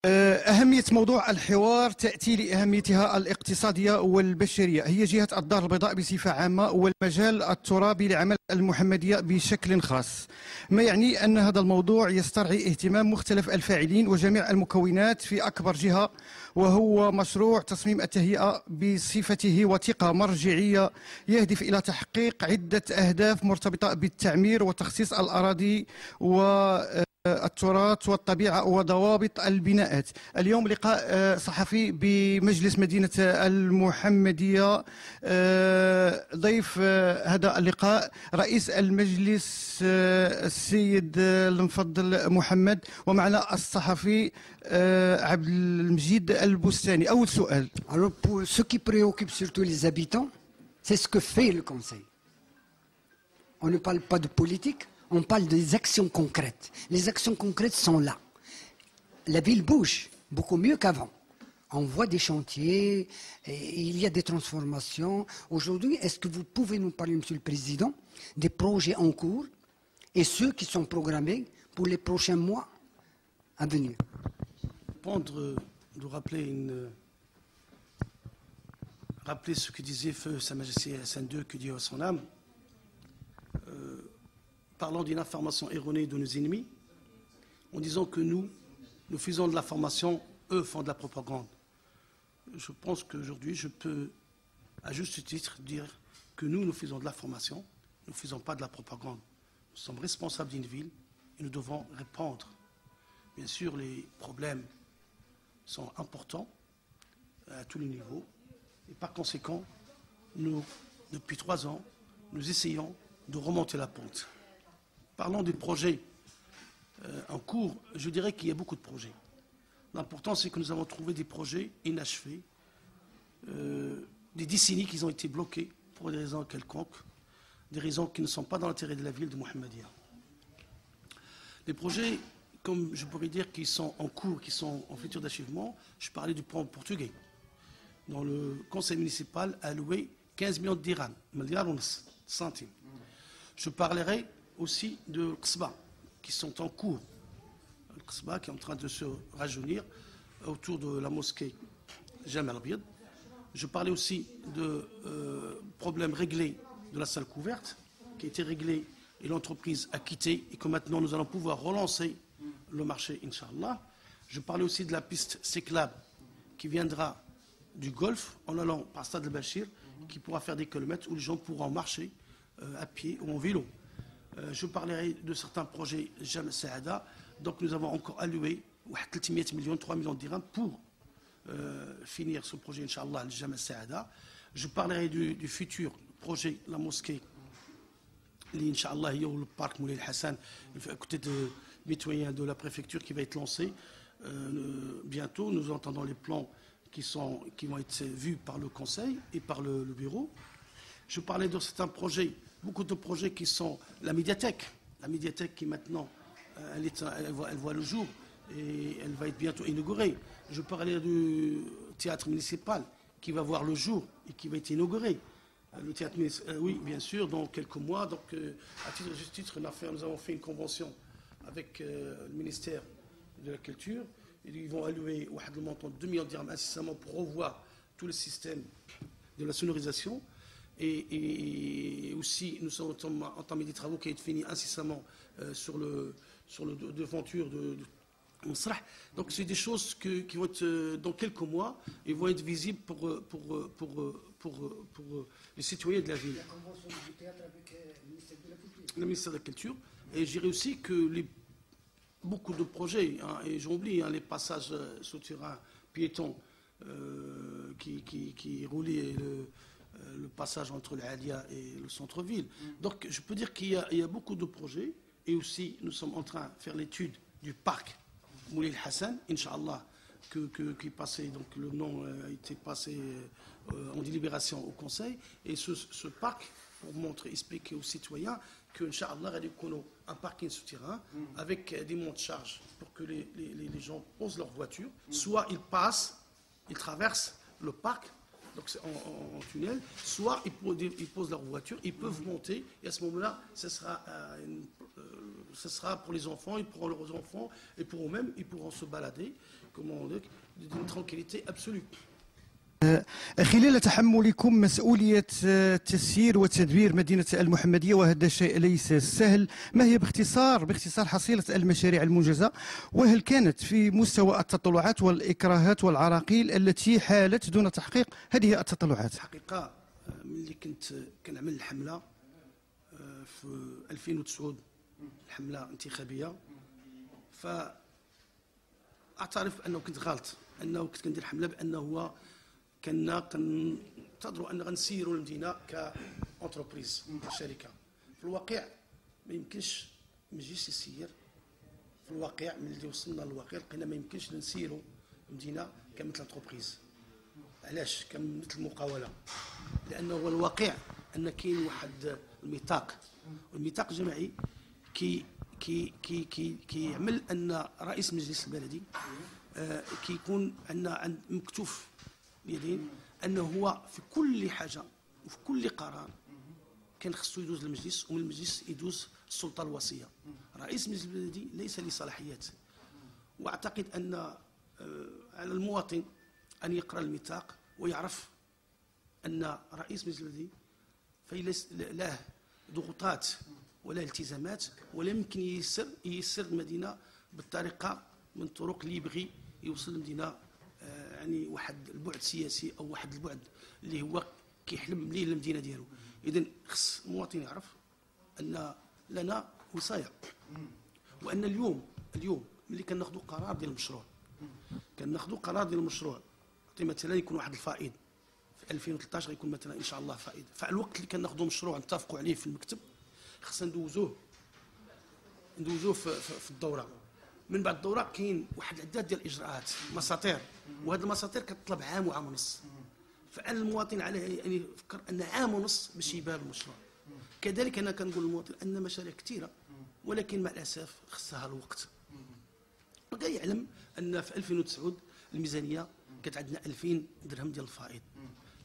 أهمية موضوع الحوار تأتي لأهميتها الاقتصادية والبشرية. هي جهة الدار البيضاء بصفة عامة والمجال الترابي لعمل المحمدية بشكل خاص، ما يعني أن هذا الموضوع يسترعي اهتمام مختلف الفاعلين وجميع المكونات في أكبر جهة، وهو مشروع تصميم التهيئة بصفته وثيقة مرجعية يهدف إلى تحقيق عدة أهداف مرتبطة بالتعمير وتخصيص الأراضي والتراث والطبيعة وضوابط البناءات. اليوم لقاء صحفي بمجلس مدينة المحمدية. ضيف هذا اللقاء رئيس المجلس السيد المفضل محمد، ومعنا الصحفي عبد المجيد البستاني. أول سؤال. Alors pour ce qui préoccupe surtout les habitants, c'est ce que fait le Conseil. On ne parle pas de politique, on parle des actions concrètes. Les actions concrètes sont là. La ville bouge beaucoup mieux qu'avant. On voit des chantiers, et il y a des transformations. Aujourd'hui, est-ce que vous pouvez nous parler, Monsieur le Président, des projets en cours et ceux qui sont programmés pour les prochains mois à venir? De rappeler ce que disait Feu Sa Majesté Hassan II, que Dieu a son âme, parlant d'une information erronée de nos ennemis, en disant que nous faisons de la formation, eux font de la propagande. Je pense qu'aujourd'hui, je peux, à juste titre, dire que nous faisons de la formation, nous ne faisons pas de la propagande. Nous sommes responsables d'une ville et nous devons répondre. Bien sûr, les problèmes sont importants à tous les niveaux. Et par conséquent, nous, depuis 3 ans, nous essayons de remonter la pente. Parlons des projets en cours. Je dirais qu'il y a beaucoup de projets. L'important, c'est que nous avons trouvé des projets inachevés, des décennies qui ont été bloqués pour des raisons quelconques, des raisons qui ne sont pas dans l'intérêt de la ville de Mohammedia. Les projets, comme je pourrais dire, qui sont en cours, qui sont en futur d'achèvement, je parlais du plan portugais, dont le conseil municipal a alloué 15 millions de dirhams, milliards de centimes. Je parlerai aussi de Qsba, qui sont en cours. Le Qsba qui est en train de se rajeunir autour de la mosquée Jamal Biad. Je parlais aussi de problèmes réglés de la salle couverte, qui a été réglé et l'entreprise a quitté, et que maintenant nous allons pouvoir relancer le marché, Inch'Allah. Je parlais aussi de la piste cyclable qui viendra du Golfe en allant par Stade el-Bachir, qui pourra faire des kilomètres où les gens pourront marcher à pied ou en vélo. Je parlerai de certains projets Jam Saada. Donc nous avons encore alloué 3 millions de dirhams pour finir ce projet, Inch'Allah, Jam Saada. Je parlerai du futur projet, la mosquée, Inch'Allah, le parc Moulay Hassan, à côté de mitoyen de la préfecture, qui va être lancé bientôt. Nous entendons les plans qui vont être vus par le conseil et par le bureau. Je parlais de certains projets, beaucoup de projets qui sont la médiathèque qui maintenant, elle voit le jour et elle va être bientôt inaugurée. Je parlais du théâtre municipal qui va voir le jour et qui va être inauguré. Le théâtre municipal, oui, bien sûr, dans quelques mois. Donc, à titre de justice, nous avons fait une convention avec le ministère de la Culture. Ils vont allouer le montant de 2 millions de dirhams incessamment pour revoir tout le système de la sonorisation. Et aussi, nous sommes entamés des travaux qui vont être finis incessamment sur le devanture de Msrah. Donc, c'est des choses qui vont être dans quelques mois et vont être visibles pour les citoyens de la ville. La convention du théâtre avec le ministère de la Culture. Et je dirais aussi que beaucoup de projets, et j'oublie les passages souterrains piétons qui roulaient le passage entre l'Alia et le centre-ville. Donc je peux dire qu'il y a beaucoup de projets, et aussi nous sommes en train de faire l'étude du parc Moulay Hassan, Inch'Allah, qui passait, donc le nom a été passé en délibération au Conseil, et ce parc, pour expliquer aux citoyens que, Inch'Allah, il y a un parking souterrain avec des monts de charge pour que les gens posent leur voiture, soit ils traversent le parc, donc c'est en tunnel, soit ils posent leur voiture, ils peuvent monter, et à ce moment-là, ce sera ce sera pour les enfants, ils pourront leurs enfants, et pour eux-mêmes, ils pourront se balader, d'une tranquillité absolue. خلال تحملكم مسؤولية تسيير وتدبير مدينة المحمدية، وهذا الشيء ليس سهل، ما هي باختصار حصيلة المشاريع المنجزة؟ وهل كانت في مستوى التطلعات والإكراهات والعراقيل التي حالت دون تحقيق هذه التطلعات؟ الحقيقة ملي كنت كنعمل الحملة في 2009 الحملة انتخابية، فأعترف أنه كنت غلط، أنه كنت كندير حملة بأنه كنا كننتظروا أن غنسيروا المدينة كأنتربريز شركة. في الواقع ما يمكنش المجلس يسير، في الواقع ملي وصلنا للواقع لقينا ما يمكنش نسيروا المدينة كمثل انتربريز. علاش؟ كمثل مقاولة، لأنه هو الواقع أن كاين واحد الميثاق، والميثاق الجماعي كيعمل أن رئيس مجلس البلدي كيكون عندنا مكتوف بيدين انه هو في كل حاجه وفي كل قرار كان خصو يدوز للمجلس، ومن المجلس يدوز السلطه الوصيه. رئيس المجلس البلدي ليس له صلاحيات، واعتقد ان على المواطن ان يقرا الميثاق ويعرف ان رئيس المجلس البلدي فليس له ضغوطات ولا التزامات، ولا يمكن ييسر المدينه بالطريقه من الطرق اللي يبغي يوصل المدينه يعني واحد البعد سياسي او واحد البعد اللي هو كيحلم ليه المدينه ديالو. اذا خص المواطن يعرف ان لنا وصايه، وان اليوم ملي كناخذوا قرار ديال المشروع، مثلا يكون واحد الفائض في 2013 غيكون مثلا ان شاء الله فائض، فالوقت اللي كناخذوا مشروع نتفقوا عليه في المكتب خصنا ندوزوه في الدوره. من بعد الدوره كاين واحد العداد ديال الاجراءات، مساطير، وهذه المساطير كتطلب عام وعام ونص، فالمواطن عليه ان يفكر ان عام ونص باش يبان المشروع. كذلك انا كنقول للمواطن ان مشاريع كثيره ولكن مع الاسف خصها الوقت. وكاع يعلم ان في 2009 الميزانيه كانت عندنا 2000 درهم ديال الفائض،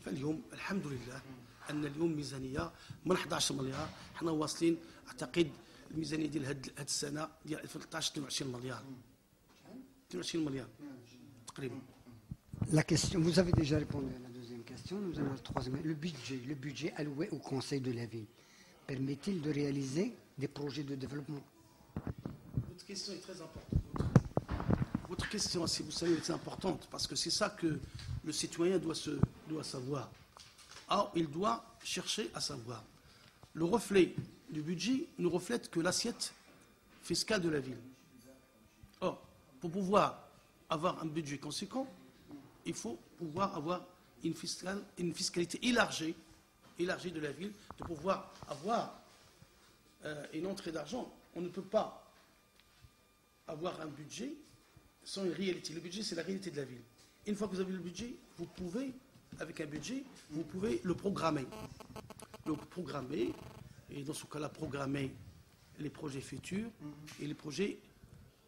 فاليوم الحمد لله ان اليوم ميزانيه من 11 مليار، حنا واصلين اعتقد الميزانيه ديال هاد السنه ديال 2013 22 مليار 22 مليار تقريبا. La question, vous avez déjà répondu à la deuxième question, nous allons à la troisième. Le budget alloué au Conseil de la ville permet-il de réaliser des projets de développement? Votre question est très importante. Votre question, si vous savez, est importante parce que c'est ça que le citoyen doit savoir. Alors, il doit chercher à savoir. Le reflet du budget nous reflète que l'assiette fiscale de la ville. Or, pour pouvoir avoir un budget conséquent, il faut pouvoir avoir une fiscalité élargie de la ville, de pouvoir avoir une entrée d'argent. On ne peut pas avoir un budget sans une réalité. Le budget, c'est la réalité de la ville. Une fois que vous avez le budget, vous pouvez, avec un budget, vous pouvez le programmer. Et dans ce cas-là, programmer les projets futurs et les projets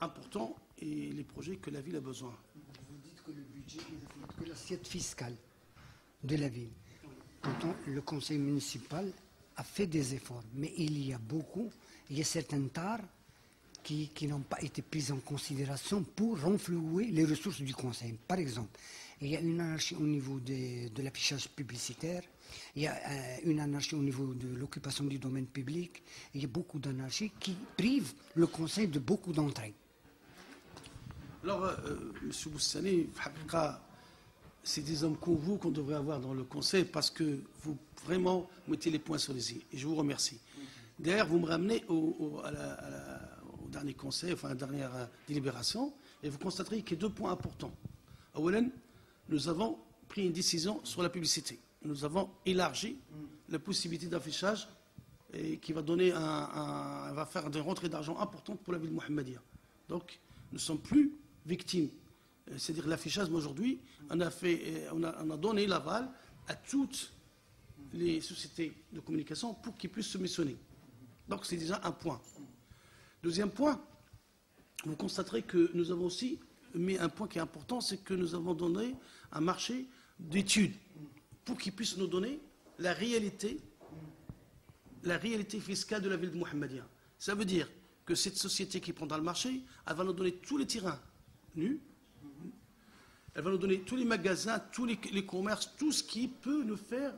importants et les projets que la ville a besoin. Vous dites que le budget est que l'assiette fiscale de la ville. Pourtant, le conseil municipal a fait des efforts, mais il y a certaines tares qui n'ont pas été prises en considération pour renflouer les ressources du conseil. Par exemple, il y a une anarchie au niveau de l'affichage publicitaire, il y a une anarchie au niveau de l'occupation du domaine public, il y a beaucoup d'anarchie qui privent le conseil de beaucoup d'entrées. Alors, M. Boussani, c'est des hommes comme vous qu'on devrait avoir dans le conseil parce que vous vraiment mettez les points sur les i. Et je vous remercie. D'ailleurs, vous me ramenez au dernier conseil, enfin à la dernière délibération, et vous constaterez qu'il y a deux points importants. Aoulen, nous avons pris une décision sur la publicité. Nous avons élargi la possibilité d'affichage et qui va donner va faire des rentrées d'argent importantes pour la ville de Mohammedia. Donc, nous ne sommes plus victimes. C'est-à-dire l'affichage, aujourd'hui, on a donné l'aval à toutes les sociétés de communication pour qu'ils puissent se missionner. Donc, c'est déjà un point. Deuxième point, vous constaterez que nous avons aussi mis un point qui est important, c'est que nous avons donné un marché d'études pour qu'ils puissent nous donner la réalité fiscale de la ville de Mohammedia. Ça veut dire que cette société qui prendra le marché, elle va nous donner tous les terrains nus, elle va nous donner tous les magasins, tous les commerces, tout ce qui peut nous faire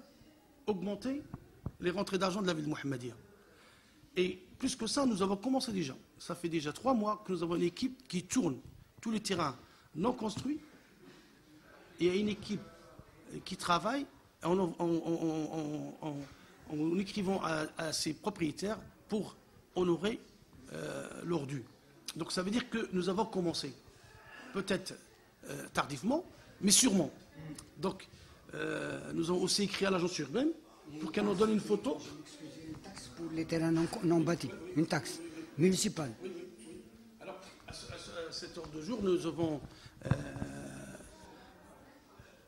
augmenter les rentrées d'argent de la ville de Mohammedia. Et plus que ça, nous avons commencé déjà. Ça fait déjà 3 mois que nous avons une équipe qui tourne tous les terrains non construits. Et il y a une équipe qui travaille en écrivant à ses propriétaires pour honorer leur dû. Donc ça veut dire que nous avons commencé. Peut-être tardivement, mais sûrement. Donc nous avons aussi écrit à l'agence urbaine pour qu'elle nous donne une photo. Une taxe pour les terrains non bâtis, une taxe municipale. Alors, à cette heure de jour, nous avons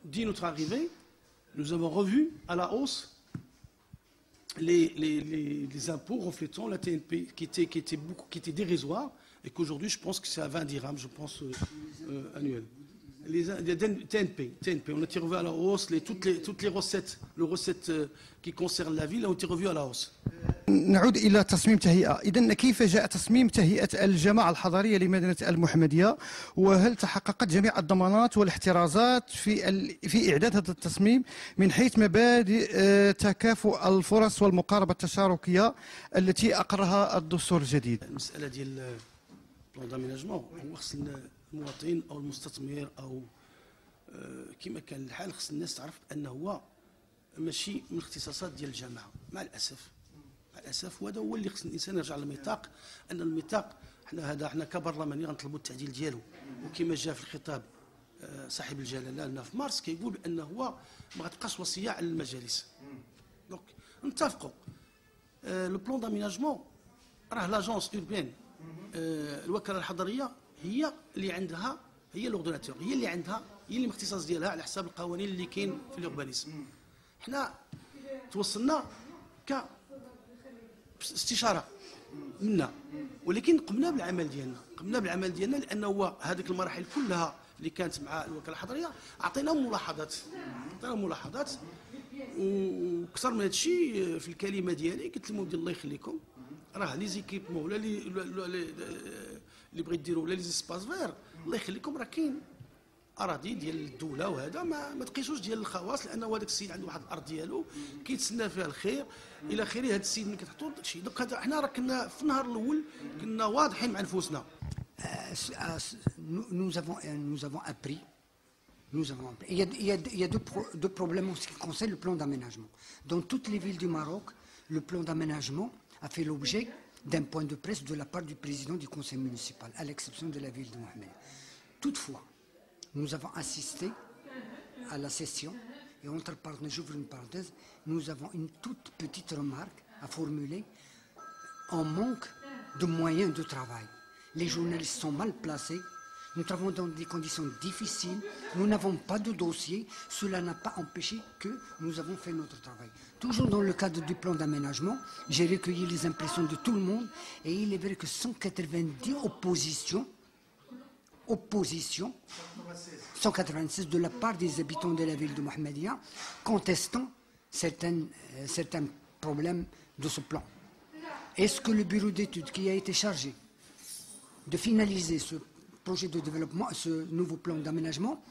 dit notre arrivée, nous avons revu à la hausse les impôts reflétant la TNP qui était dérisoire et qu'aujourd'hui, je pense que c'est à 20 dirhams, je pense, annuels. Les TNP, on a été revu à la hausse, toutes les recettes, qui concernent la ville ont été revues à la hausse. نعود إلى تصميم تهيئة. إذن كيف جاء تصميم تهيئة الجماعة الحضرية لمدينة المحمدية؟ وهل تحققت جميع الضمانات والاحترازات في إعداد هذا التصميم من حيث مبادئ تكافؤ الفرص والمقاربة التشاركية التي أقرها الدستور الجديد؟ المسألة ديال بلان داميناجمون هو خص المواطن أو المستثمر أو كما كان الحال خص الناس تعرف أنه هو ماشي من اختصاصات ديال الجامعة مع الأسف. وهذا هو اللي خص الانسان يرجع للميثاق ان الميثاق حنا كبرلماني غنطلبوا التعديل ديالو وكما جاء في الخطاب صاحب الجلاله لنا في مارس كيقول بانه هو ما غتبقاش وصيه على المجالس. دونك نتفقوا لو بلون داميناجمون راه لاجونس اوربين الوكاله الحضريه هي اللي عندها هي لوردوناتور هي اللي الاختصاص ديالها على حساب القوانين اللي كاين في الأوربانيزم. حنا توصلنا ك استشاره منا ولكن قمنا بالعمل ديالنا لانه هو هذيك المراحل كلها اللي كانت مع الوكاله الحضريه عطيناهم ملاحظات وكثر من هذا الشيء في الكلمه ديالي قلت لهم الله يخليكم راه لي زيكيبمون ولا اللي بغيت ديروا ولا لي سباس فير الله يخليكم راه كاين اراضي ديال الدوله وهذا ما تقيسوش ديال الخواص لانه هذاك السيد عنده واحد الارض ديالو كيتسنى فيها الخير الى اخره. هذا السيد ملي كتحطوا شي دوك هذا حنا راه كنا في النهار الاول كنا واضحين مع نفوسنا. Nous avons appris. Il y a deux problèmes en ce qui concerne le plan d'aménagement. Dans toutes les villes du Maroc, le plan d'aménagement a fait l'objet d'un point de presse de la part du président du conseil municipal, à l'exception de la ville de Mohammedia. Toutefois, nous avons assisté à la session, et entre parenthèses, j'ouvre une parenthèse, nous avons une toute petite remarque à formuler en manque de moyens de travail. Les journalistes sont mal placés, nous travaillons dans des conditions difficiles, nous n'avons pas de dossier, cela n'a pas empêché que nous avons fait notre travail. Toujours dans le cadre du plan d'aménagement, j'ai recueilli les impressions de tout le monde, et il est vrai que 190 oppositions 196 de la part des habitants de la ville de Mohammedia contestant certains problèmes de ce plan. Est-ce que le bureau d'études qui a été chargé de finaliser ce projet de développement, ce nouveau plan d'aménagement,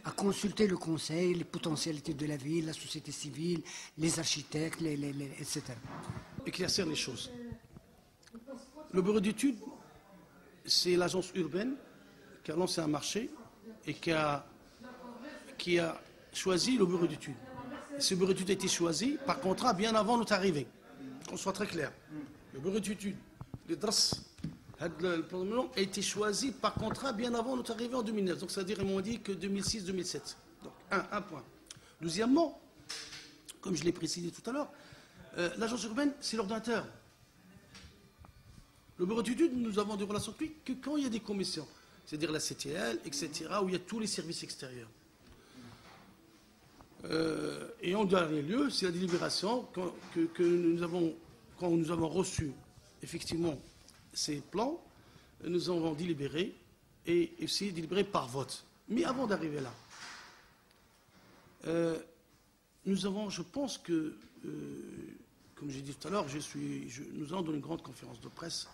a consulté le conseil, les potentialités de la ville, la société civile, les architectes, etc. Éclaircir les choses. Le bureau d'études, c'est l'agence urbaine qui a lancé un marché et qui a choisi le bureau d'études. Ce bureau d'études a été choisi par contrat bien avant notre arrivée. Qu'on soit très clair. Le bureau d'études, le plan d'aménagement a été choisi par contrat bien avant notre arrivée en 2009. Donc c'est-à-dire ils m'ont dit que 2006-2007. Donc un point. Deuxièmement, comme je l'ai précisé tout à l'heure, l'agence urbaine, c'est l'ordinateur. Le bureau d'études, nous avons des relations publiques que quand il y a des commissions. C'est-à-dire la CTL, etc., où il y a tous les services extérieurs. Et en dernier lieu, c'est la délibération quand nous avons reçu effectivement ces plans, nous avons délibéré et aussi délibéré par vote. Mais avant d'arriver là, nous avons, je pense que, comme j'ai dit tout à l'heure, nous allons dans une grande conférence de presse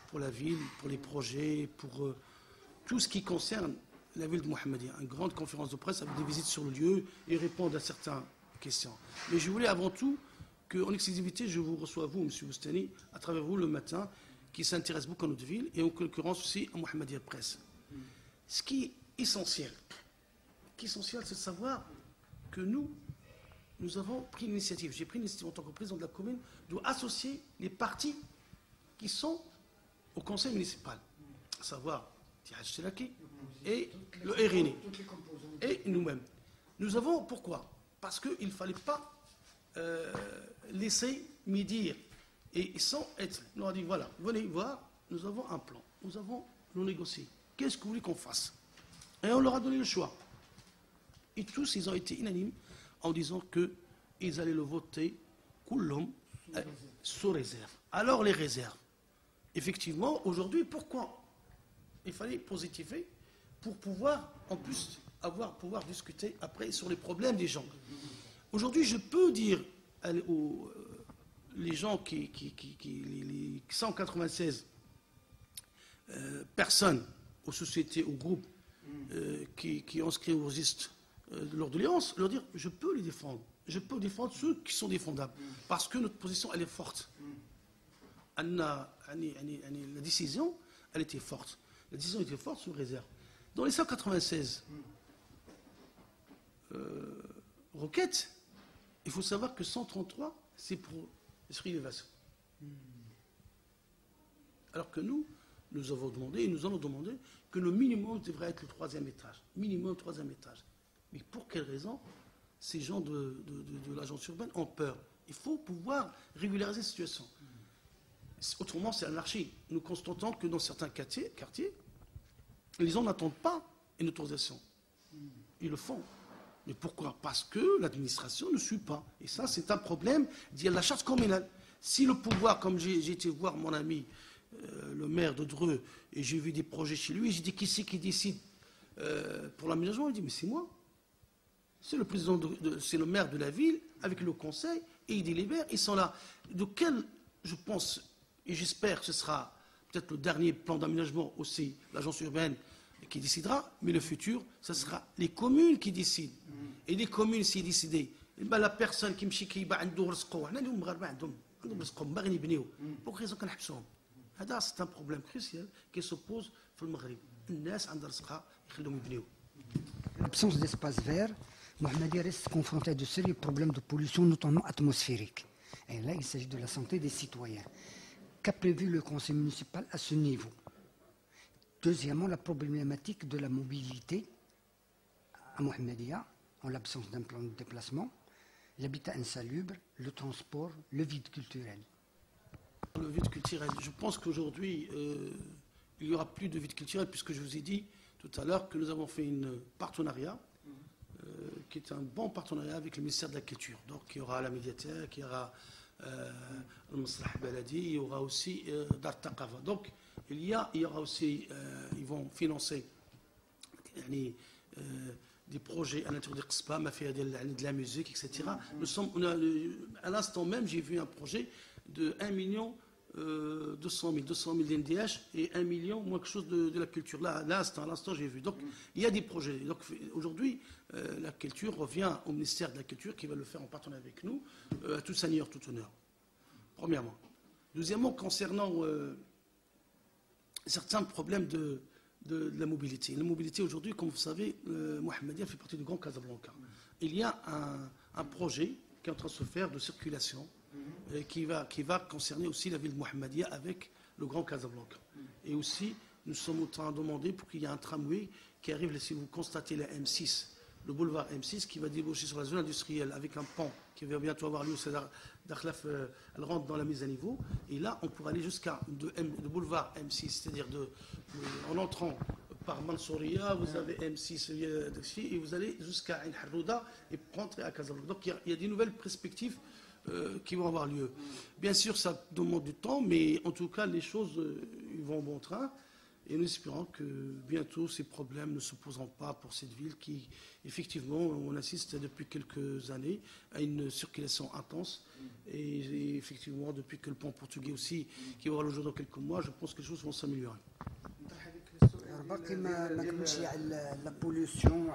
pour la ville, pour les projets, pour tout ce qui concerne la ville de Mohammedia. Une grande conférence de presse avec des visites sur le lieu et répondre à certaines questions. Mais je voulais avant tout qu'en exclusivité, je vous reçois, vous, M. Boustani, à travers vous le matin, qui s'intéresse beaucoup à notre ville et en l'occurrence aussi à Mohammedia Presse. Ce qui est essentiel, c'est de savoir que nous avons pris l'initiative, j'ai pris l'initiative en tant que président de la commune, d'associer les partis qui sont au conseil municipal, à savoir Tihaj Telaki et le RNI, et nous-mêmes. Nous avons, pourquoi? Parce qu'il ne fallait pas laisser dire et sans être. Nous avons dit voilà, venez voir, nous avons un plan, nous négocié. Qu'est-ce que vous voulez qu'on fasse? Et on leur a donné le choix. Et tous, ils ont été unanimes en disant qu'ils allaient le voter, Koulom, sous réserve. Alors les réserves. Effectivement, aujourd'hui, pourquoi? Il fallait positiver pour pouvoir, en plus, pouvoir discuter après sur les problèmes des gens. Aujourd'hui, je peux dire les gens les 196 personnes aux sociétés, aux groupes qui ont inscrit au registre de l'ordonnance, leur dire je peux les défendre. Je peux défendre ceux qui sont défendables. Parce que notre position, elle est forte. La décision, elle était forte. La décision était forte sous réserve. Dans les 196 requêtes, il faut savoir que 133, c'est pour l'esprit d'élévation. Alors que nous avons demandé, et nous allons demander, que le minimum devrait être le 3e étage. Minimum 3e étage. Mais pour quelle raison ces gens de l'agence urbaine ont peur? Il faut pouvoir régulariser la situation. Autrement, c'est l'anarchie. Nous constatons que dans certains quartiers, les gens n'attendent pas une autorisation. Ils le font. Mais pourquoi? Parce que l'administration ne suit pas. Et ça, c'est un problème d'y la charte communale. Si le pouvoir, comme j'ai été voir mon ami, le maire de Dreux, et j'ai vu des projets chez lui, j'ai dit qui c'est qui décide pour l'aménagement? Il dit mais c'est moi. C'est le président, c'est le maire de la ville avec le conseil et ils délibèrent. Ils sont là. De quel, je pense et j'espère que ce sera peut-être le dernier plan d'aménagement aussi, l'agence urbaine qui décidera, mais le futur, ce sera les communes qui décident. Et les communes, s'ils décident, la personne qui me chie qui va عندهم رزقهم حنا اليوم المغاربه عندهم رزقهم باغيين يبنيو بوك ريزون كنحبسوهم هذا سي ان بروبليم كروسيال كي سوبوز في المغرب الناس عندها رزقها يخليهم يبنيو. L'absence d'espace vert, Mohammedia reste confronté à de sérieux problèmes de pollution, notamment atmosphérique. Et là, il s'agit de la santé des citoyens. Qu'a prévu le conseil municipal à ce niveau? Deuxièmement, la problématique de la mobilité à Mohammedia, en l'absence d'un plan de déplacement, l'habitat insalubre, le transport, le vide culturel. Le vide culturel, je pense qu'aujourd'hui, il n'y aura plus de vide culturel, puisque je vous ai dit tout à l'heure que nous avons fait un partenariat, qui est un bon partenariat avec le ministère de la Culture. Donc il y aura la médiathèque, il y aura le Masrah Baladi, il y aura aussi Dar Taqafa. Donc il y aura aussi, ils vont financer des projets à l'intérieur de Qspa, de la musique, etc. À l'instant même, j'ai vu un projet de 1 million 200 000 d'NDH et 1 million, moins quelque chose de la culture. Là, à l'instant, j'ai vu. Donc, il y a des projets. Donc, aujourd'hui, la culture revient au ministère de la Culture qui va le faire en partenariat avec nous, à tout seigneur, tout honneur. Premièrement. Deuxièmement, concernant certains problèmes de la mobilité. La mobilité, aujourd'hui, comme vous savez, Mohammedia fait partie du Grand Casablanca. Il y a un projet qui est en train de se faire de circulation qui va concerner aussi la ville de Mohammedia avec le Grand Casablanca. Et aussi, nous sommes en train de demander pour qu'il y ait un tramway qui arrive, si vous constatez la M6, le boulevard M6, qui va déboucher sur la zone industrielle avec un pont qui va bientôt avoir lieu, c'est Dakhlaf, elle rentre dans la mise à niveau. Et là, on pourra aller jusqu'à le boulevard M6, c'est-à-dire en entrant par Mansouria, vous avez M6 et vous allez jusqu'à Ain Harrouda et rentrer à Casablanca. Donc il y a des nouvelles perspectives qui vont avoir lieu. Bien sûr, ça demande du temps, mais en tout cas, les choses ils vont au bon train. Et nous espérons que bientôt ces problèmes ne se poseront pas pour cette ville qui, effectivement, on assiste depuis quelques années à une circulation intense. Et effectivement, depuis que le pont portugais aussi, qui va voir le jour dans quelques mois, je pense que les choses vont s'améliorer. La pollution,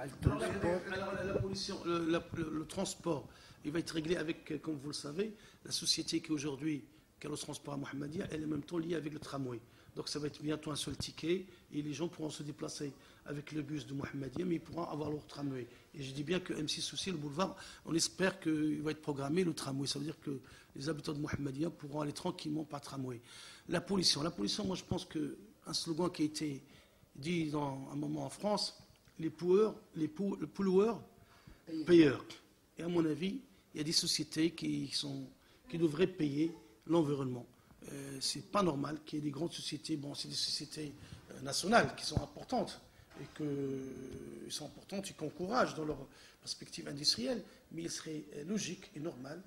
le transport, il va être réglé avec, comme vous le savez, la société qui aujourd'hui, Carlos Transport à Mohammedia, elle est en même temps liée avec le tramway. Donc ça va être bientôt un seul ticket et les gens pourront se déplacer avec le bus de Mohammedia, mais ils pourront avoir leur tramway. Et je dis bien que M6 aussi, le boulevard, on espère qu'il va être programmé le tramway. Ça veut dire que les habitants de Mohammedia pourront aller tranquillement par tramway. La pollution, moi je pense qu'un slogan qui a été dit dans un moment en France, les pollueurs payeurs. Et à mon avis, il y a des sociétés qui devraient payer l'environnement. C'est pas normal qu'il y ait des grandes sociétés, bon, c'est des sociétés nationales qui sont importantes et qui encouragent dans leur perspective industrielle, mais il serait logique et normal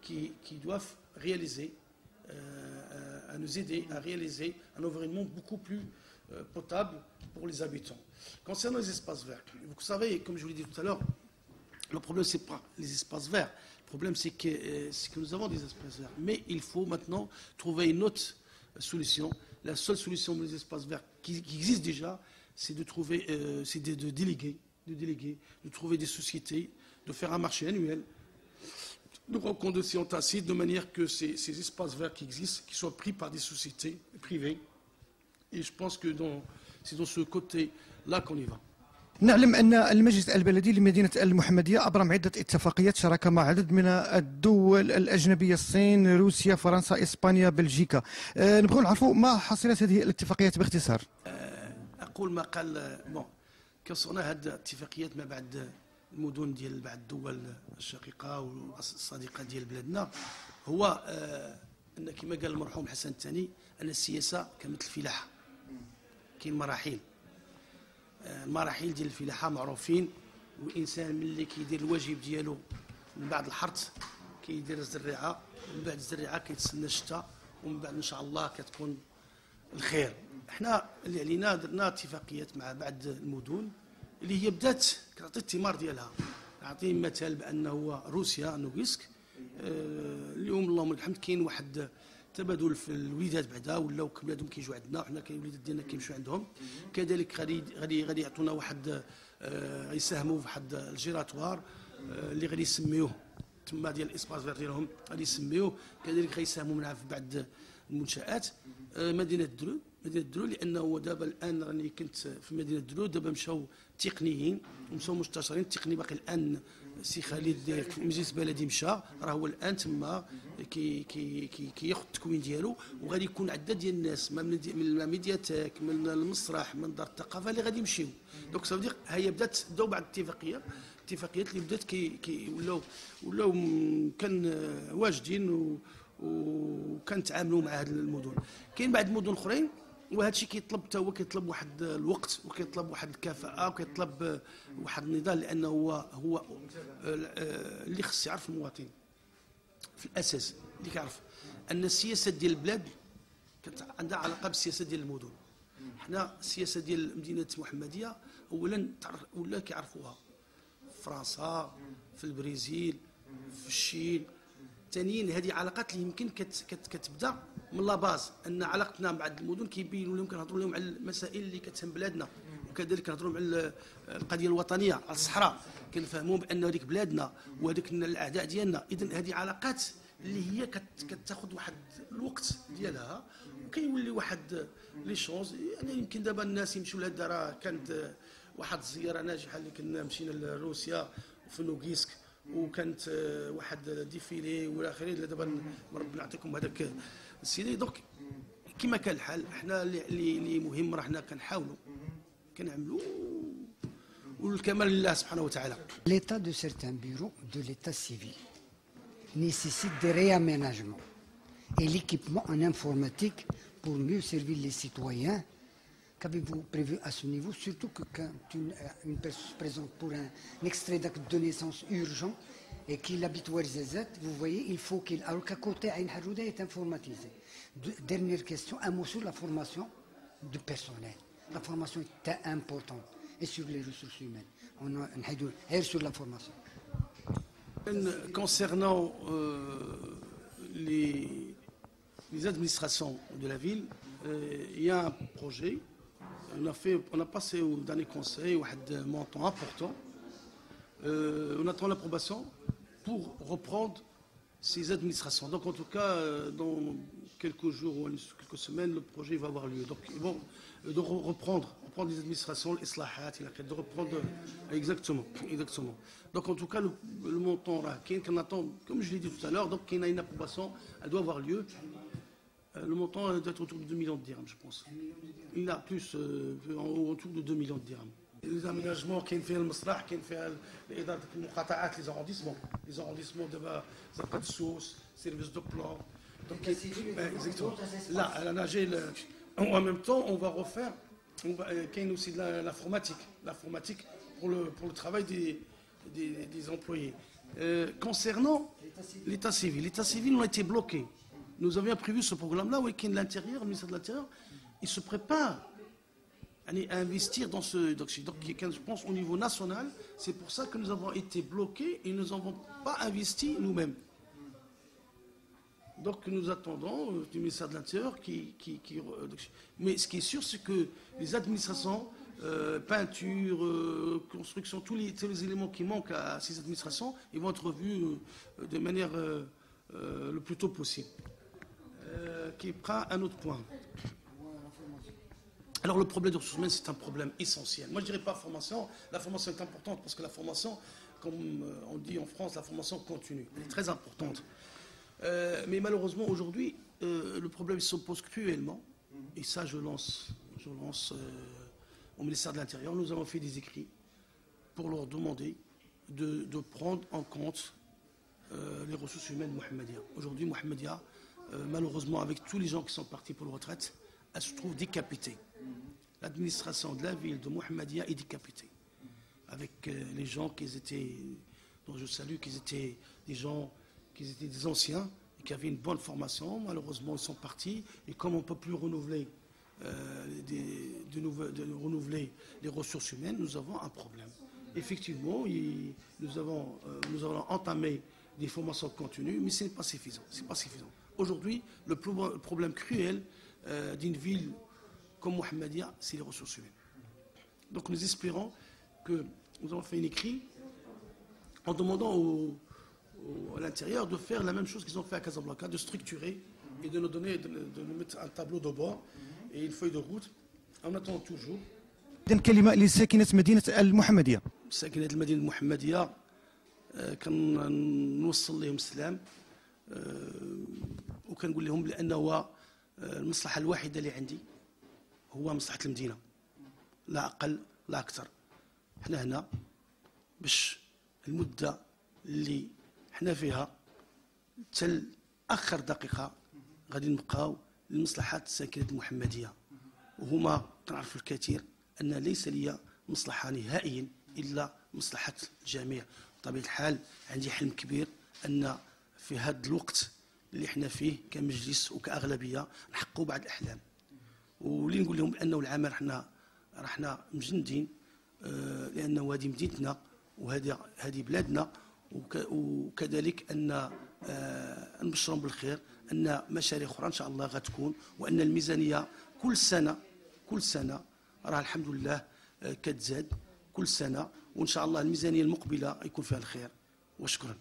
qu'ils doivent réaliser, à nous aider à réaliser un environnement beaucoup plus potable pour les habitants. Concernant les espaces verts, vous savez, comme je vous l'ai dit tout à l'heure, le problème, ce n'est pas les espaces verts. Le problème, c'est que nous avons des espaces verts. Mais il faut maintenant trouver une autre solution. La seule solution pour les espaces verts qui existe déjà, c'est de trouver, de déléguer, de trouver des sociétés, de faire un marché annuel, de reconduction tacite, de manière que ces espaces verts qui existent, qui soient pris par des sociétés privées. Et je pense que c'est dans ce côté-là qu'on y va. نعلم أن المجلس البلدي لمدينة المحمدية أبرم عدة اتفاقيات شراكة مع عدد من الدول الأجنبية، الصين، روسيا، فرنسا، إسبانيا، بلجيكا. نبغوا نعرفوا ما حصيلة هذه الاتفاقيات باختصار. أقول ما قال كسرنا هذه الاتفاقيات مع بعض المدن ديال بعض الدول الشقيقة والصديقة ديال بلادنا، هو أن كما قال المرحوم حسن الثاني أن السياسة كمثل الفلاحة، كاين مراحل ديال الفلاحه معروفين، والانسان ملي كيدير الواجب ديالو من بعد الحرث كيدير الزريعه، ومن بعد الزريعه كيتسنى الشتاء، ومن بعد ان شاء الله كتكون الخير. احنا اللي علينا درنا اتفاقيات مع بعض المدن اللي هي بدات كتعطي الثمار ديالها. نعطي مثال بانه روسيا نوغيسك اليوم اللهم لك الحمد كاين واحد تبادل في الوليدات بعدا، ولاو بلادهم كيجوا عندنا وحنا الوليدات ديالنا كيمشيو عندهم. كذلك غادي يعطونا واحد غيساهموا في واحد الجيراتوار اللي غادي يسميوه تما ديال الاسباس فير ديالهم غادي يسميوه. كذلك غيساهموا منها في بعض المنشآت. مدينة درو لانه دابا الان راني كنت في مدينة درو، دابا مشاو تقنيين ومشاو مستشارين التقني، باقي الان سي خالد المجلس البلدي مشى، راه هو الان تما كياخذ التكوين ديالو، وغادي يكون عدد ديال الناس من الميدياتيك، من المسرح، من دار الثقافه اللي غادي يمشيو. دونك صافي هي بدات داو بعض الاتفاقيات اللي بدات ولاو كان واجدين وكنتعاملوا مع هذه المدن. كاين بعض المدن اخرين وهذا الشيء كيطلب حتى هو كيطلب واحد الوقت وكيطلب واحد الكفاءه وكيطلب واحد النضال، لانه هو اللي خص يعرف المواطن في الاساس، اللي كيعرف ان السياسه ديال البلاد عندها علاقه بالسياسه ديال المدن. حنا السياسه ديال مدينه محمديه اولا ولا كيعرفوها في فرنسا، في البرازيل، في الصين. ثانيا هذه علاقات اللي يمكن كتبدا من لا باز، ان علاقتنا مع المدن كيبينوا لهم كنهضروا لهم على المسائل اللي كتهم بلادنا، وكذلك كنهضروا على القضيه الوطنيه على الصحراء، كنفهموا بان هذيك بلادنا وهذيك الاعداء ديالنا. اذا هذه علاقات اللي هي كتاخذ واحد الوقت ديالها، وكيولي واحد لي شونز. يعني يمكن دابا الناس يمشيو لهذا، راه كانت واحد الزياره ناجحه اللي كنا مشينا لروسيا في نوغيسك، وكانت واحد ديفيلي والى اخره. دابا ربنا يعطيكم هذاك السيدي. دونك كما كان الحال احنا اللي مهم راه حنا كنحاولوا كنعملوا والكمال لله سبحانه وتعالى. L'état de certains bureaux de l'état civil nécessite des réaménagements et l'équipement en informatique pour mieux servir les citoyens. Qu'avez-vous prévu à ce niveau, surtout que quand une personne se présente pour un extrait d'acte de naissance urgent et qu'il habite Ouarzazate, vous voyez, il faut alors qu'à côté, Aïn Harouda est informatisé. Dernière question, un mot sur la formation du personnel. La formation est importante. Et sur les ressources humaines. On a sur la formation. Concernant les administrations de la ville, il y a un projet. On a passé au dernier conseil un montant important. On attend l'approbation pour reprendre ces administrations. Donc en tout cas, dans quelques jours ou quelques semaines, le projet va avoir lieu. Donc ils vont reprendre les administrations, l'islahat, de reprendre exactement. Donc en tout cas, le montant là, qu'on attend, comme je l'ai dit tout à l'heure, donc qu'il y a une approbation, elle doit avoir lieu. Le montant doit être autour de 2 millions de dirhams, je pense. Il a plus, autour de 2 millions de dirhams. Les aménagements qui fait le masrah, qui fait les arrondissements de Zakatsos, service de plan. Donc, exactement. Là, elle a nagé. En même temps, on va refaire. Il y a aussi de l'informatique pour le travail des employés. Concernant l'état civil, on a été bloqué. Nous avions prévu ce programme-là où le ministère de l'Intérieur, il se prépare à investir dans ce. Donc, je pense au niveau national, c'est pour ça que nous avons été bloqués et nous n'avons pas investi nous-mêmes. Donc nous attendons du ministère de l'Intérieur mais ce qui est sûr, c'est que les administrations, peinture, construction, tous les éléments qui manquent à ces administrations, ils vont être revus de manière le plus tôt possible. Qui prend un autre point. Alors le problème des ressources humaines, c'est un problème essentiel. Moi je ne dirais pas formation. La formation est importante parce que la formation, comme on dit en France, la formation continue. Elle est très importante. Mais malheureusement aujourd'hui, le problème se pose cruellement. Et ça je lance au ministère de l'Intérieur. Nous avons fait des écrits pour leur demander de prendre en compte les ressources humaines Mohammedia. Aujourd'hui Mohammedia, malheureusement avec tous les gens qui sont partis pour la retraite, elle se trouve décapitée. L'administration de la ville de Mohammedia est décapitée. Avec les gens dont je salue, qui étaient des gens, qui étaient des anciens, et qui avaient une bonne formation. Malheureusement, ils sont partis. Et comme on ne peut plus renouveler, renouveler les ressources humaines, nous avons un problème. Effectivement, nous avons entamé des formations continues, mais ce n'est pas suffisant. Aujourd'hui, le problème cruel d'une ville comme Mohammedia, c'est les ressources humaines. Donc nous espérons que nous avons fait un écrit en demandant à l'intérieur de faire la même chose qu'ils ont fait à Casablanca, de structurer et de nous mettre un tableau de bord et une feuille de route. On attend toujours. كلمة لساكنة مدينة المحمدية. ساكنة المدينة المحمدية كنوصل لهم السلام وكنقول لهم بأنه المصلحة الوحيدة اللي عندي هو مصلحة المدينة، لا أقل لا أكثر. حنا هنا باش المدة اللي حنا فيها حتى آخر دقيقة غادي نبقاو لمصلحة ساكنة المحمدية، وهما كنعرفوا الكثير أن ليس لي مصلحة نهائيا إلا مصلحة الجميع. بطبيعة الحال عندي حلم كبير أن في هذا الوقت اللي حنا فيه كمجلس وكأغلبية نحققوا بعض الأحلام، واللي نقول لهم بأنه العمل رحنا مجندين لأنه هذه مدينتنا وهذه بلادنا، وكذلك أن نبشرهم بالخير أن مشاريع أخرى إن شاء الله غتكون، وأن الميزانية كل سنة راه الحمد لله كتزاد كل سنة، وإن شاء الله الميزانية المقبلة يكون فيها الخير. وشكرا.